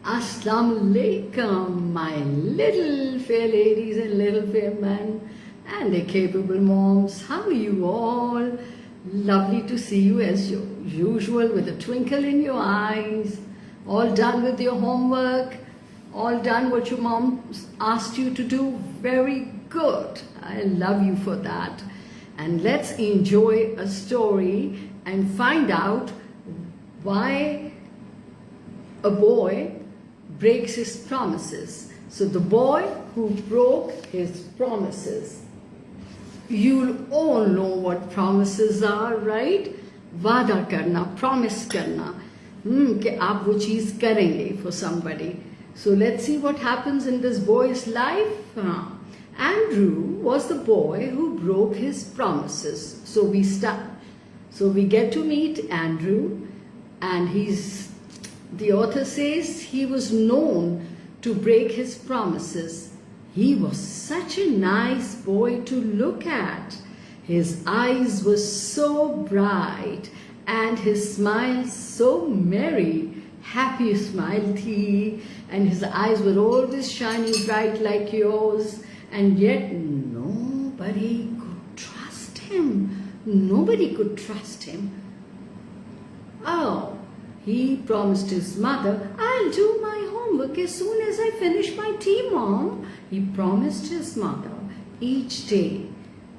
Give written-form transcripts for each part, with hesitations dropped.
Assalamu alaikum, my little fair ladies and little fair men and their capable moms. How are you all? Lovely to see you as usual with a twinkle in your eyes. All done with your homework? All done what your mom asked you to do? Very good. I love you for that. And let's enjoy a story and find out why a boy breaks his promises. So the boy who broke his promises. You all know what promises are, right? वादा करना, promise करना, कि आप वो चीज़ करेंगे for somebody. So let's see what happens in this boy's life. Andrew was the boy who broke his promises. So we get to meet Andrew, and the author says he was known to break his promises. He was such a nice boy to look at. His eyes were so bright and his smile so merry. Happy smile he, and his eyes were always shining bright like yours, and yet nobody could trust him. Nobody could trust him. Oh, he promised his mother, I'll do my homework as soon as I finish my tea, Mom. He promised his mother each day.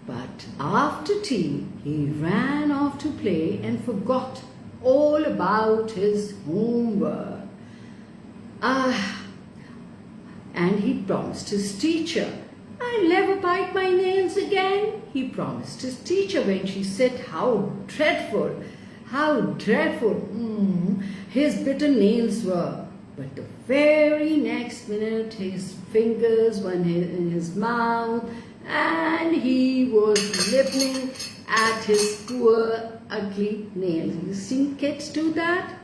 But after tea, he ran off to play and forgot all about his homework. And he promised his teacher, I'll never bite my nails again. He promised his teacher when she said how dreadful his bitter nails were. But the very next minute his fingers were in his mouth and he was nibbling at his poor ugly nails. You seen kids do that?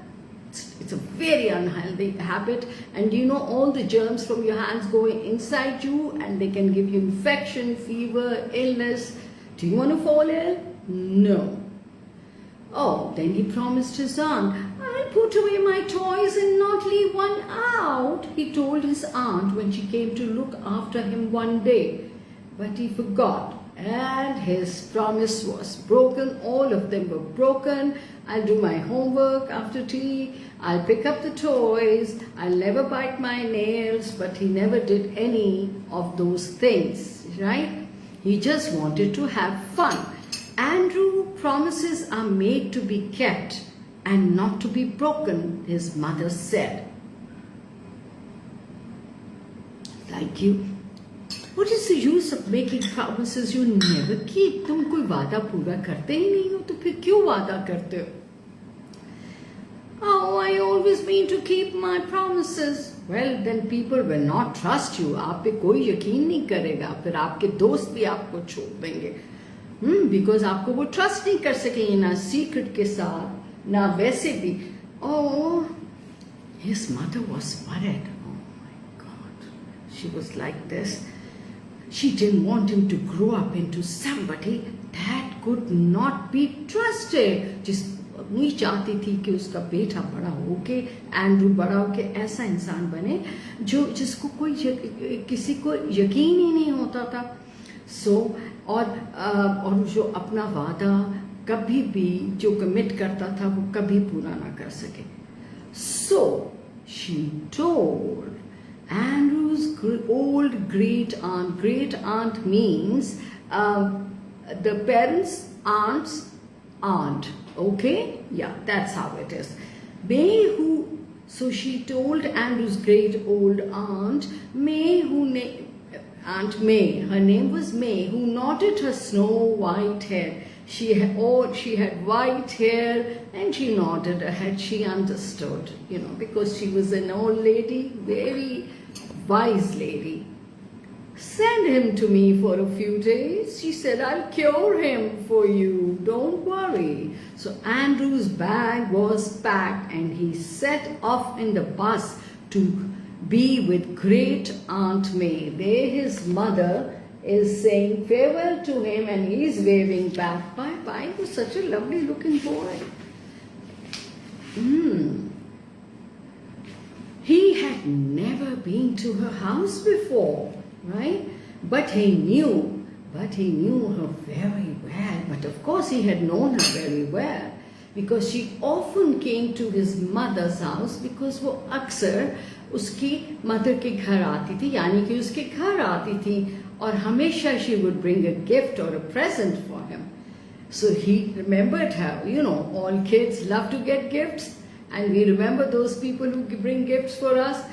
It's a very unhealthy habit, and all the germs from your hands go inside you and they can give you infection, fever, illness. Do you want to fall ill? No. Oh, then he promised his aunt, I'll put away my toys and not leave one out. He told his aunt when she came to look after him one day. But he forgot, and his promise was broken. All of them were broken. I'll do my homework after tea. I'll pick up the toys. I'll never bite my nails. But he never did any of those things, right? He just wanted to have fun. Andrew, promises are made to be kept and not to be broken, his mother said. Like you. What is the use of making promises you never keep? तुम कोई वादा पूरा करते ही नहीं हो, तो फिर क्यों वादा करते हो? Oh, I always mean to keep my promises. Well, then people will not trust you. आप पे कोई यकीन नहीं करेगा. फिर आपके दोस्त भी आपको छोड़ देंगे. Because आपको वो trust नहीं कर सकेंगे ना secret के साथ, ना वैसे भी. Oh, his mother was worried. Oh my God, she was like this. She didn't want him to grow up into somebody that could not be trusted. नहीं चाहती थी कि उसका बेटा बड़ा होके, एंड्रू बड़ा होके ऐसा इंसान बने जिसको किसी को यकीन ही नहीं होता था. और जो अपना वादा कभी भी जो कमिट करता था वो कभी पूरा ना कर सके. So she told Andrew's old great aunt. Great aunt means the parents' aunt's aunt. Okay? Yeah, that's how it is. So she told Andrew's great old aunt, Aunt May, her name was May, who nodded her snow white head. She had white hair and she nodded her head. She understood, because she was an old lady, very wise lady. Send him to me for a few days. She said, I'll cure him for you. Don't worry. So Andrew's bag was packed and he set off in the bus to be with great Aunt May. There his mother is saying farewell to him and he's waving back. Bye-bye. He was such a lovely looking boy. He had never been to her house before, right? But he knew her very well. But of course he had known her very well because she often came to his mother's house because वो अक्सर उसकी mother के घर आती थी, यानी कि उसके घर आती थी और हमेशा she would bring a gift or a present for him. So he remembered her. You know, all kids love to get gifts, and we remember those people who bring gifts for us.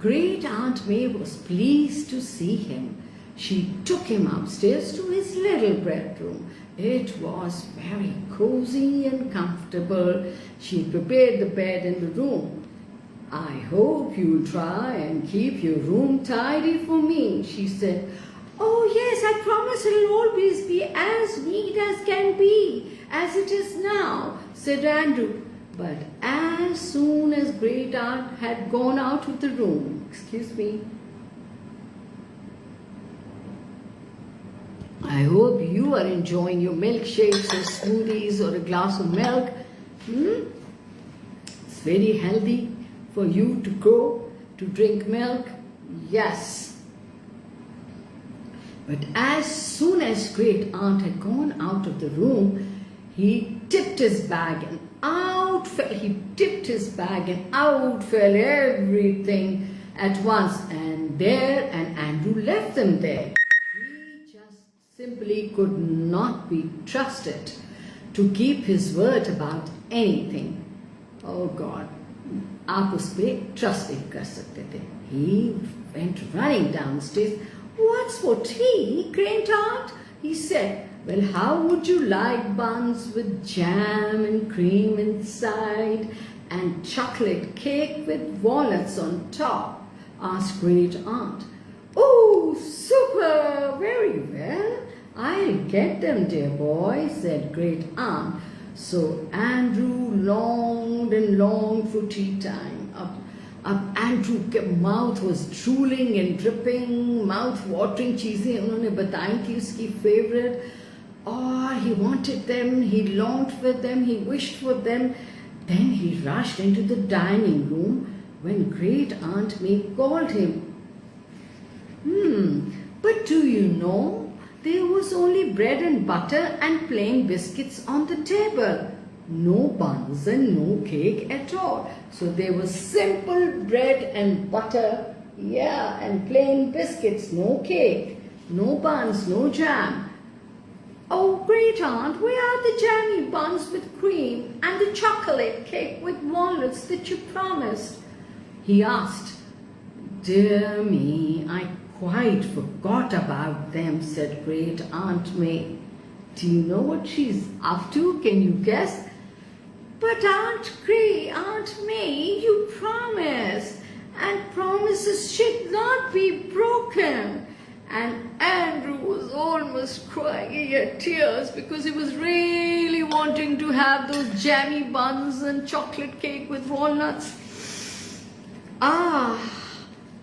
Great Aunt May was pleased to see him. She took him upstairs to his little bedroom. It was very cozy and comfortable. She prepared the bed in the room. I hope you'll try and keep your room tidy for me, she said. Oh yes, I promise it'll always be as neat as can be, as it is now, said Andrew. But as soon as Great Aunt had gone out of the room, excuse me, I hope you are enjoying your milkshakes or smoothies or a glass of milk. It's very healthy for you to go to drink milk. Yes. But as soon as Great Aunt had gone out of the room, he tipped his bag and out fell. He tipped his bag and out fell everything at once. And Andrew left them there. He just simply could not be trusted to keep his word about anything. Oh God, आप उस पे trust नहीं कर सकते थे. He went running downstairs. What's for tea, Great Aunt? He said. Well, how would you like buns with jam and cream inside and chocolate cake with walnuts on top? Asked Great Aunt. Oh, super! Very well. I'll get them, dear boy, said Great Aunt. So Andrew longed and longed for tea time. Andrew's mouth was drooling and dripping, mouth-watering चीज़ें उन्होंने बताई थी उसकी favorite. Oh, he wanted them, he longed for them, he wished for them. Then he rushed into the dining room when Great Aunt May called him. But do you know, there was only bread and butter and plain biscuits on the table. No buns and no cake at all. So there was simple bread and butter, and plain biscuits, no cake, no buns, no jam. Oh, Great Aunt, where are the jammy buns with cream and the chocolate cake with walnuts that you promised? He asked. Dear me, I quite forgot about them, said Great Aunt May. Do you know what she's up to? Can you guess? But Aunt May, you promised, and promises should not be broken. And Andrew was almost crying. He had tears because he was really wanting to have those jammy buns and chocolate cake with walnuts. Ah,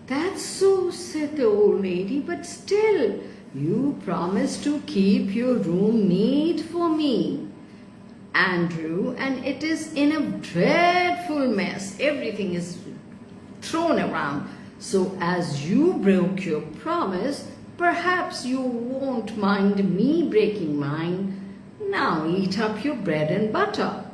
that's so, said the old lady, but still, you promised to keep your room neat for me, Andrew, and it is in a dreadful mess. Everything is thrown around. So as you broke your promise, perhaps you won't mind me breaking mine. Now eat up your bread and butter.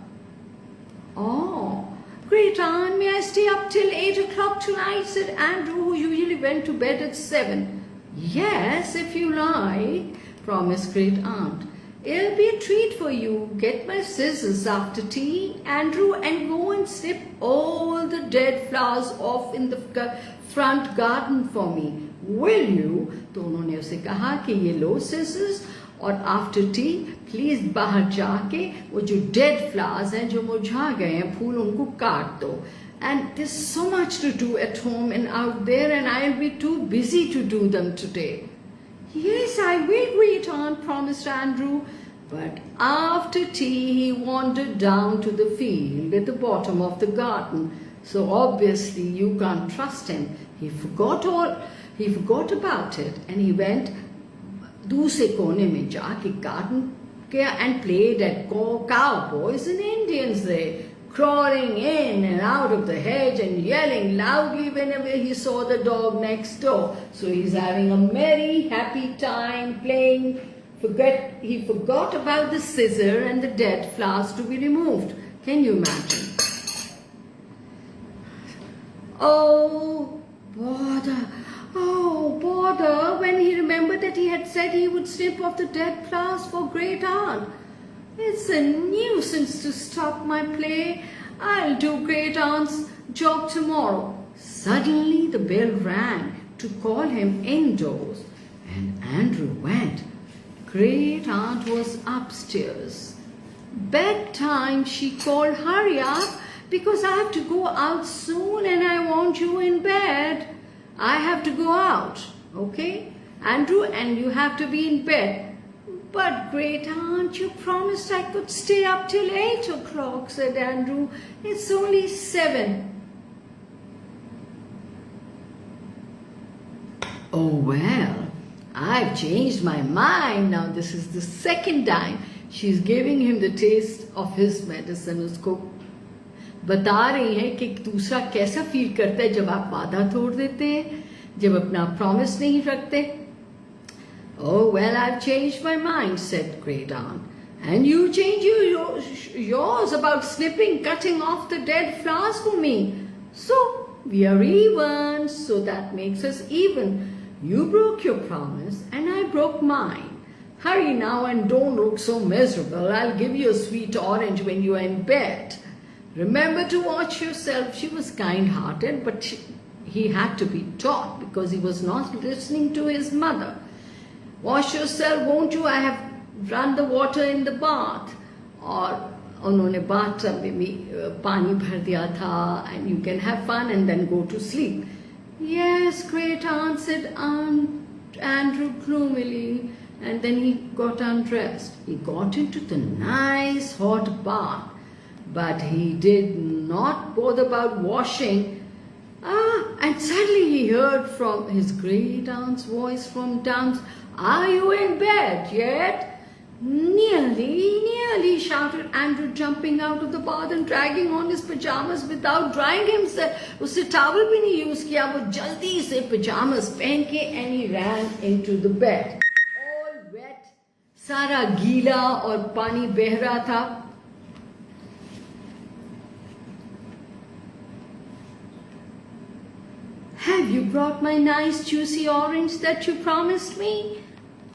Oh, Great Aunt, may I stay up till 8 o'clock tonight, said Andrew, who usually went to bed at 7. Yes, if you like, promised Great Aunt. It'll be a treat for you. Get my scissors after tea, Andrew, and go and snip all the dead flowers off in the front garden for me. Will you? तो उन्होंने उसे कहा कि ये लो scissors और after tea, please बाहर जाके वो जो dead flowers हैं, जो मुरझा गए हैं फूल, उनको काट दो. And there's so much to do at home and out there, and I'll be too busy to do them today. Yes, I will, Great Aunt, promised Andrew. But after tea, he wandered down to the field at the bottom of the garden. So obviously you can't trust him. He forgot about it, and he went दूसरे कोने में जाके garden and played at cowboys and Indians there. crawling in and out of the hedge and yelling loudly whenever he saw the dog next door. So he's having a merry, happy time playing. He forgot about the scissor and the dead flowers to be removed. Can you imagine? Oh, bother. Oh, bother, when he remembered that he had said he would snip off the dead flowers for Great Aunt. It's a nuisance to stop my play. I'll do Great Aunt's job tomorrow. Suddenly the bell rang to call him indoors, and Andrew went. Great Aunt was upstairs. Bedtime, she called. Hurry up, because I have to go out soon and I want you in bed. I have to go out, okay? Andrew, and you have to be in bed. But Great Aunt, you promised I could stay up till 8 o'clock, said Andrew. It's only 7. Oh, well, I've changed my mind. Now this is the second time she's giving him the taste of his medicine. उसको बता रही हैं कि दूसरा कैसा feel करता है जब आप वादा तोड़ देते हैं, जब अपना प्रॉमिस नहीं रखते. Oh, well, I've changed my mind, said Great Aunt. And you change yours about snipping, cutting off the dead flowers for me. So, we are even, so that makes us even. You broke your promise and I broke mine. Hurry now and don't look so miserable. I'll give you a sweet orange when you are in bed. Remember to watch yourself. She was kind-hearted, but he had to be taught because he was not listening to his mother. Wash yourself, won't you? I have run the water in the bath. Or उन्होंने bathtub में भी पानी भर दिया था, and you can have fun and then go to sleep. Yes, Great Aunt, said Andrew gloomily, and then he got undressed. He got into the nice hot bath, but he did not bother about washing. And suddenly he heard from his Great Aunt's voice from downstairs. Are you in bed yet? Nearly, shouted Andrew, jumping out of the bath and dragging on his pajamas without drying himself. उसने towel भी नहीं use किया, वो जल्दी से pajamas पहन के, and he ran into the bed. All wet, सारा गीला और पानी बह रहा था. Have you brought my nice juicy orange that you promised me?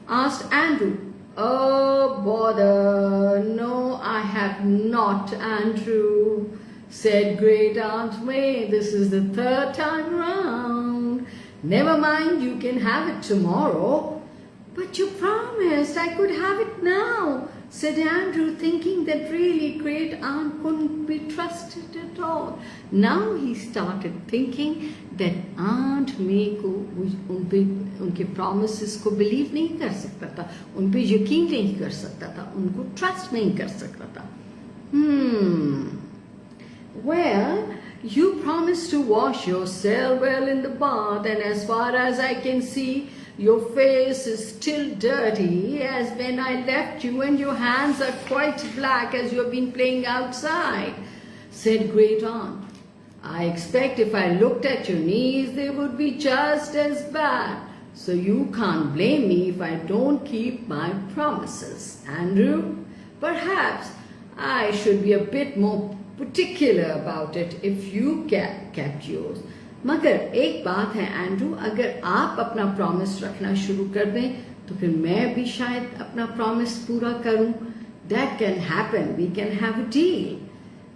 Asked Andrew. Oh, bother. No, I have not, Andrew, said Great Aunt May. This is the 3rd time round. Never mind, you can have it tomorrow. But you promised I could have it now, said Andrew, thinking that really Great Aunt couldn't be trusted at all. Now he started thinking that Aunt May को उनके promises को believe नहीं कर सकता था, उन पे यकीन नहीं कर सकता था, उनको trust नहीं कर सकता था. Well, you promised to wash yourself well in the bath, and as far as I can see, your face is still dirty as when I left you, and your hands are quite black as you have been playing outside, said Great Aunt. I expect if I looked at your knees, they would be just as bad. So you can't blame me if I don't keep my promises, Andrew. Perhaps I should be a bit more particular about it if you kept yours. मगर एक बात है Andrew, अगर आप अपना promise रखना शुरू कर दें तो फिर मैं भी शायद अपना प्रॉमिस पूरा करूं. That can happen. We can have a deal.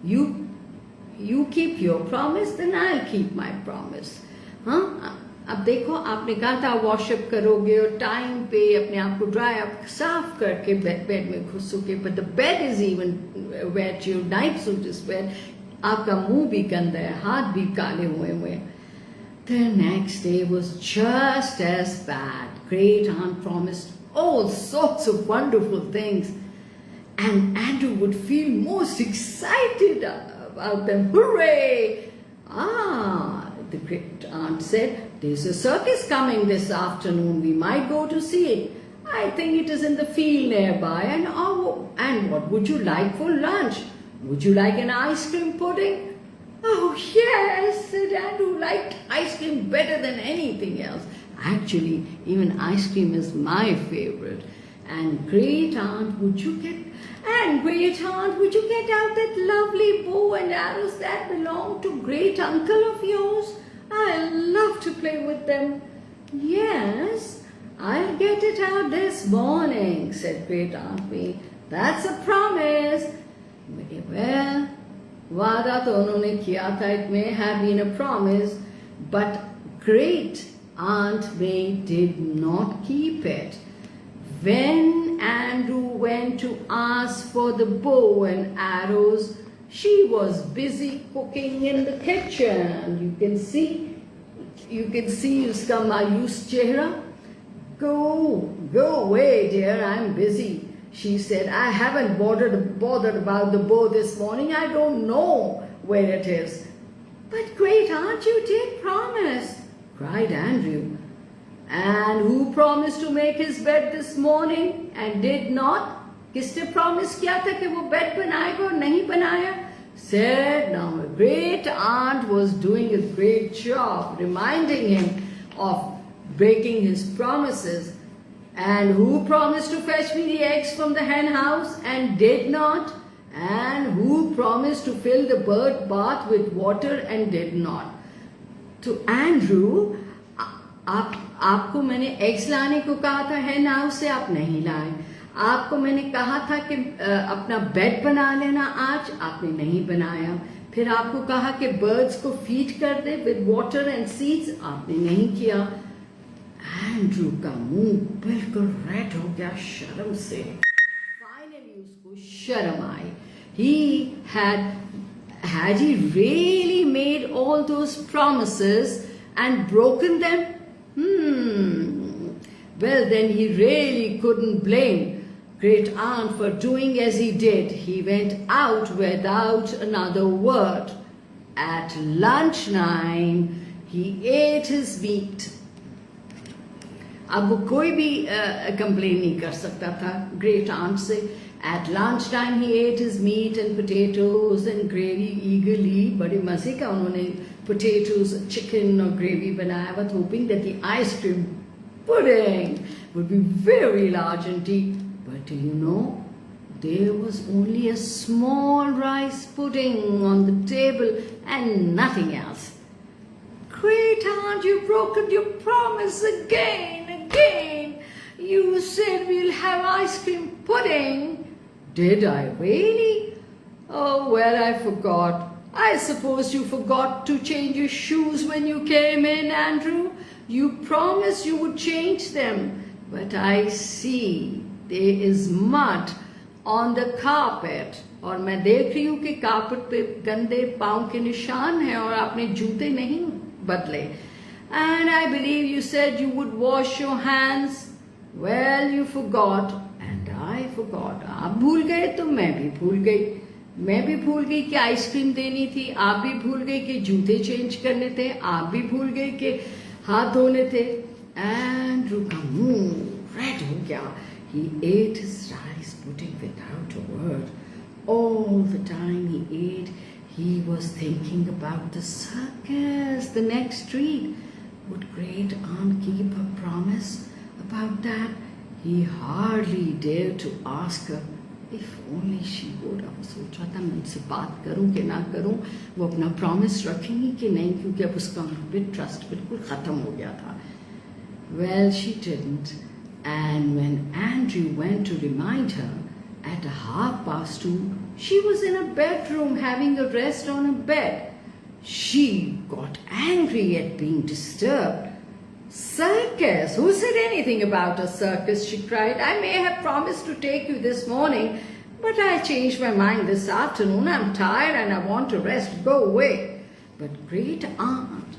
You keep your promise, then I'll keep my promise. हाँ, अब देखो, आपने कहा था वॉशअप करोगे और टाइम पे अपने आप को ड्राई अप साफ करके बेड में घुसोगे. But the bed is even wet. Your night suit is wet. आपका मुंह भी गंदा है, हाथ भी काले हुए. The next day was just as bad. Great Aunt promised all sorts of wonderful things, and Andrew would feel most excited about them. Hooray! The Great Aunt said, there's a circus coming this afternoon. We might go to see it. I think it is in the field nearby. And what would you like for lunch? Would you like an ice cream pudding? Oh yes, said Andrew, liked ice cream better than anything else. Actually, even ice cream is my favorite. And great aunt, would you get out that lovely bow and arrows that belong to great uncle of yours? I love to play with them. Yes, I'll get it out this morning, said great aunt May. That's a promise. Well, वादा तो उन्होंने किया था, it may have been a promise, but great Aunt May did not keep it. When Andrew went to ask for the bow and arrows, she was busy cooking in the kitchen. You can see उसका मायूस चेहरा. Go away, dear, I'm busy. She said, I haven't bothered about the bow this morning. I don't know where it is. But great aunt, you did promise, cried Andrew. And who promised to make his bed this morning and did not? किसने promise किया था कि वो bed बनाएगा और नहीं बनाया? Said now a great aunt was doing a great job reminding him of breaking his promises. And who promised to fetch me the eggs from the hen house and did not? And who promised to fill the bird bath with water and did not? To Andrew, आपको मैंने eggs लाने को कहा था hen house से, आप नहीं लाए. आपको मैंने कहा था कि अपना बेड बना लेना आज, आपने नहीं बनाया. फिर आपको कहा कि birds को feed कर दे with water and seeds, आपने नहीं किया. एंड्रू का मुंह बिल्कुल रेड हो गया शर्म से. फाइनली उसको शर्म आई. He had he really made all those promises and broken them? Well, then he really couldn't blame great aunt for doing as he did. He went out without another word. At lunchtime, he ate his meat. अब वो कोई भी complain नहीं कर सकता था great aunt से. At lunchtime he ate his meat and potatoes and gravy eagerly. बड़े मजे का उन्होंने potatoes, chicken और gravy बनाया, but hoping that the ice cream pudding would be very large and deep. But do you know, there was only a small rice pudding on the table and nothing else. Great aunt, you've broken your promise again. You said we'll have ice cream pudding. Did I really? Oh, well, I forgot. I suppose you forgot to change your shoes when you came in, Andrew. You promised you would change them. But I see there is mud on the carpet. और मैं देख रही हूँ कि carpet पे गंदे पाँव के निशान हैं और आपने जूते नहीं बदले. And I believe you said you would wash your hands. Well, you forgot and I forgot. आप भूल गए तो मैं भी भूल गई. मैं भी भूल गई कि आइसक्रीम देनी थी. आप भी भूल गए कि जूते चेंज करने थे. आप भी भूल गए कि हाथ धोने थे. एंड्रू का मुंह रेड हो गया. He ate his rice pudding without a word. All the time he ate, he was thinking about the circus, the next street. Would great aunt keep her promise about that? He hardly dared to ask her. If only she would. अब सोच रहा था मैं उनसे बात करूं कि ना करूं, वो अपना प्रॉमिस रखेंगी कि नहीं, क्योंकि अब उसका उन ट्रस्ट बिल्कुल ख़त्म हो गया था. Well, she didn't. And when Andrew went to remind her at 2:30, she was in a bedroom having a rest on a bed. She got angry at being disturbed. Circus? Who said anything about a circus? She cried. I may have promised to take you this morning, but I changed my mind this afternoon. I'm tired and I want to rest. Go away. But great aunt,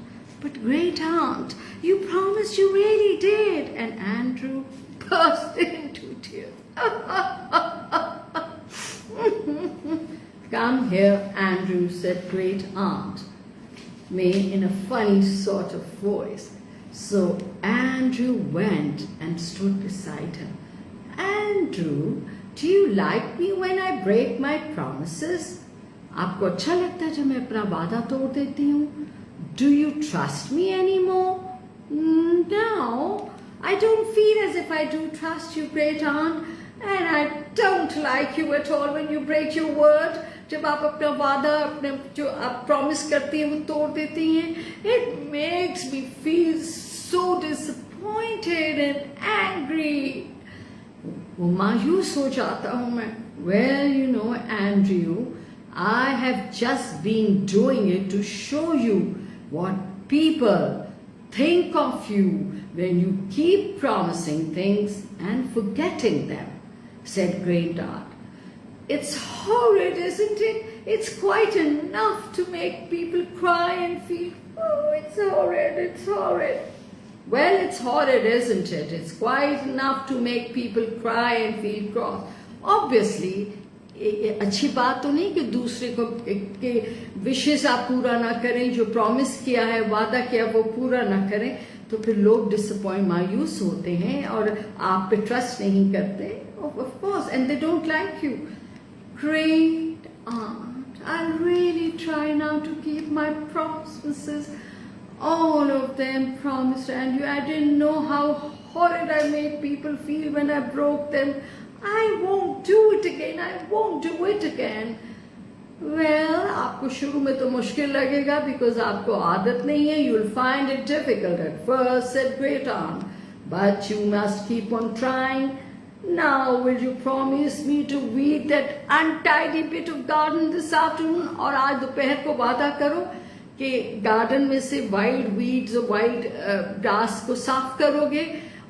you promised, you really did. And Andrew burst into tears. Come here, Andrew, said great aunt May in a funny sort of voice. So Andrew went and stood beside her. Andrew, do you like me when I break my promises? आपको अच्छा लगता है जब मैं अपना वादा तोड़ देती हूँ? Do you trust me anymore? No, I don't feel as if I do trust you, great aunt, and I don't like you at all when you break your word. जब आप अपना वादा, अपने जो आप प्रॉमिस करती हैं वो तोड़ देती हैं, it makes me feel so disappointed and angry. वो मायूस हो जाता हूँ मैं. Well, you know, Andrew, I have just been doing it to show you what people think of you when you keep promising things and forgetting them, said Great Aunt. It's horrid, isn't it? It's quite enough to make people cry and feel, oh, it's horrid, it's horrid. Well, it's horrid, isn't it? It's quite enough to make people cry and feel cross. Obviously, अच्छी बात तो नहीं कि दूसरे को के विशेष आप पूरा ना करें, जो प्रॉमिस किया है, वादा किया वो पूरा ना करें, तो फिर लोग डिसअपॉइंट, मायूस होते हैं और आप पे ट्रस्ट नहीं करते, of course, and they don't like you. Great aunt, I'll really try now to keep my promises. All of them promised, and I didn't know how horrid I made people feel when I broke them. I won't do it again. I won't do it again. Well, आपको शुरू में तो मुश्किल लगेगा because आपको आदत नहीं है. You'll find it difficult at first, said Great Aunt. But you must keep on trying. Now, will you promise me to weed that untidy bit of garden this afternoon? और आज दोपहर को वादा करो कि गार्डन में से वाइल्ड वीड्स और वाइल्ड ग्रास को साफ करोगे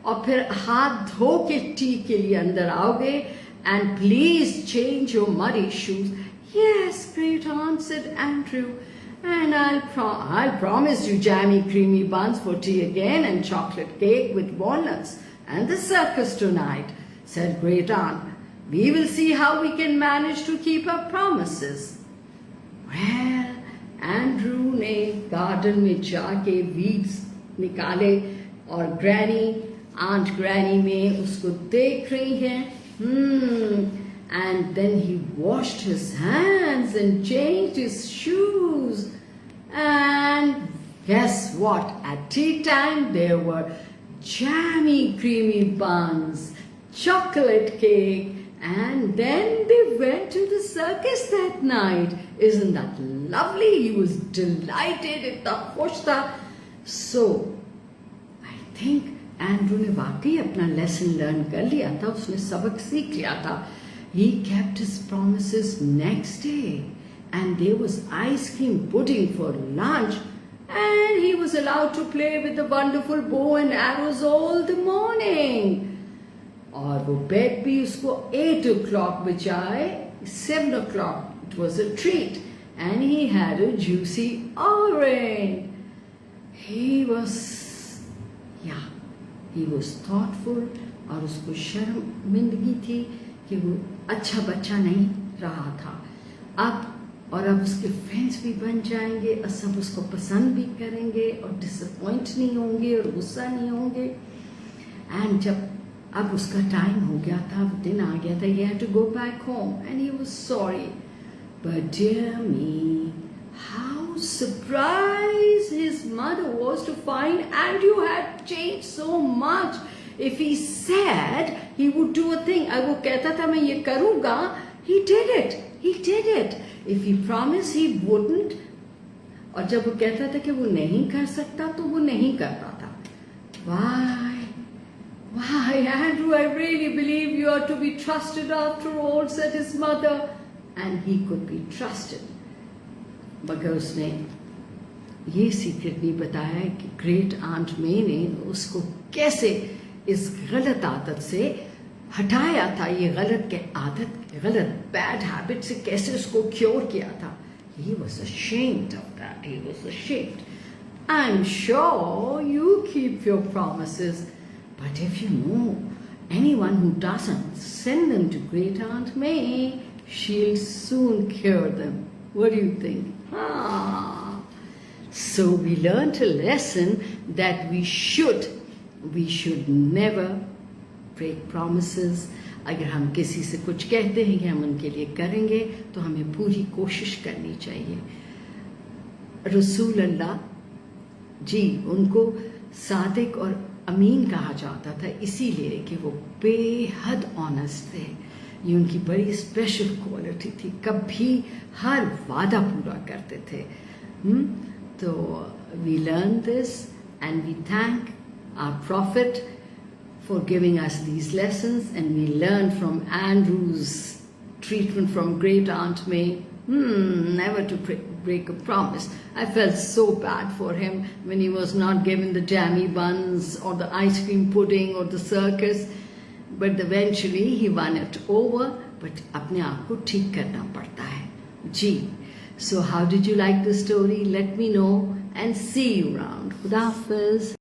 और फिर हाथ धो के टी के लिए अंदर आओगे. And please change your muddy shoes. Yes, Great Aunt, said Andrew. And I'll promise you jammy creamy buns for tea again and chocolate cake with walnuts and the circus tonight, said Great Aunt. We will see how we can manage to keep our promises. Well, Andrew ने garden में जाके weeds निकाले और Aunt Granny में उसको देख रही हैं. And then he washed his hands and changed his shoes. And guess what? At tea time there were jammy creamy buns, chocolate cake, and then they went to the circus that night. Isn't that lovely? He was delighted. Itna khush tha. So, I think Andrew ने वाकई अपना lesson learn कर लिया था, उसने सबक सीख लिया था. He kept his promises next day and there was ice cream pudding for lunch and he was allowed to play with the wonderful bow and arrows all the morning. और वो बेड भी उसको 8 o'clock बजाए 7 o'clock. It was a treat and he had a juicy orange. He was thoughtful और उसको शर्मिंदगी थी कि वो अच्छा बच्चा नहीं रहा था. अब उसके फ्रेंड्स भी बन जाएंगे और सब उसको पसंद भी करेंगे और डिसअपॉइंट नहीं होंगे और गुस्सा नहीं होंगे. एंड जब अब उसका टाइम हो गया था, दिन आ गया था, he had to go back home and he was sorry. But dear me, how surprised his mother was to find Andrew had changed so much. If he said he would do a thing, वो कहता था मैं ये करूँगा, he did it. If he promised he wouldn't, और जब वो कहता था कि वो नहीं कर सकता तो वो नहीं करता था. Why, Andrew, I really believe you are to be trusted after all, said his mother. And he could be trusted. मगर उसने ये सीक्रेट नहीं बताया कि ग्रेट आंट मे ने उसको कैसे इस गलत आदत से हटाया था, ये गलत बैड हैबिट से कैसे उसको क्योर किया था. He was ashamed of that. He was ashamed. I'm sure you keep your promises, but if you know anyone who doesn't, send them to Great Aunt May. She'll soon cure them. What do you think? So we learned a lesson that we should never break promises. अगर हम किसी से कुछ कहते हैं कि हम उनके लिए करेंगे तो हमें पूरी कोशिश करनी चाहिए। रसूल अल्लाह जी, उनको सादिक और अमीन कहा जाता था इसीलिए कि वो बेहद ऑनेस्ट थे। ये उनकी बड़ी स्पेशल क्वालिटी थी, कभी हर वादा पूरा करते थे। तो we learn this and we thank our prophet for giving us these lessons, and we learn from Andrew's treatment from Great Aunt May, never to break a promise. I felt so bad for him when he was not given the jammy buns or the ice cream pudding or the circus, but eventually he won it over. But अपने आप को ठीक करना पड़ता है जी। So how did you like the story? Let me know and see you around. Khuda Hafiz.